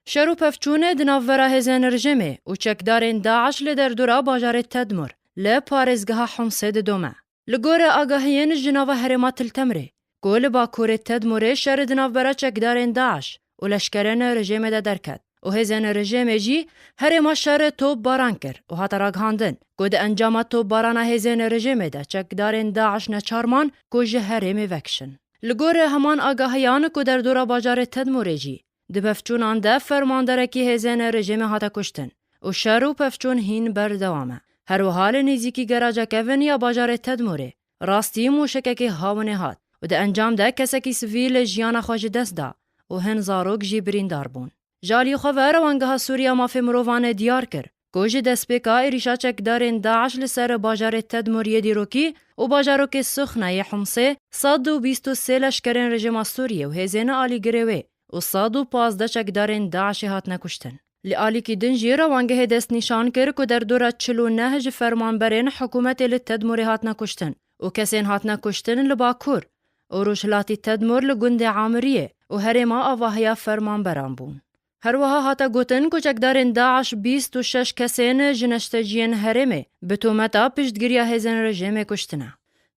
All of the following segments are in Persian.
شرو پفچونه دناوورا هزن رژیمه و چکدارین داعش لدردورا باجار تدمر لپارزگاه حمصه دومه. لگور آگاهین جناوه هرمات التمره. گول با کور تدمره شر دناوورا چکدارین داعش و لشکرین رژیمه ده درکد. و هزن رژیمه جی هرما شر توب باران کر و هات راگهاندن. گود انجام توب باران هزن رژیمه ده چکدارین داعش نچارمان گوژه هرمه وکشن. لگور همان آگاهیان که در دورا باجار تدمره جی. دبفچون آن ده فرماندرکی هزن رژیم هاتا کشتن و شرو پفچون هین بردوامه. هر و حال نیزیکی گراجا کون یا باجار تدمره راستی موشککی هاونه هات و ده انجام ده کسکی سویل جیانا خوش دست دا و هن زاروک جی بریندار بون. جالی خواه روانگه سوریا مافی مروان دیار کر. گوش دست بکا ایریشا چکدارین داعش لسر باجار تدمریه دیروکی و باجاروک سخنه حمصه 123 لشکرین رژیم سوریه و هزین آلی گروه و 115 چکدارین داعش هات نکشتن. لعالی کی دنجی روانگه دست نشان کرد که در دوره 49 فرمانبرین حکومت لتدمر هات نکشتن و کسین هات نکشتن لباکور و روشلاتی تدمر لگند عامریه و هرما آواهیا فرمانبران بون. هر وها هاتا گوتن که چکدارین داعش 26 کسین جنشتجین هرمه به تومتا پشتگیریا هزن رژیم کشتنه.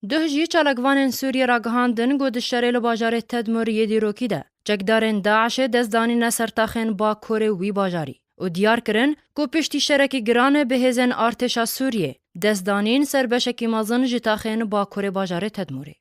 ده جی چالکوان سوریه را گهاندن گود شریل باجار تدمریه دیروکی ده. چکدارین داعش دزدانی نسرتاخین با کور وی باجاری و دیار کرن که پشتی شرکی گرانه به هزن ارتشا سوریه دزدانین سربشکی مازن جتاخین با کور باجار تدمره.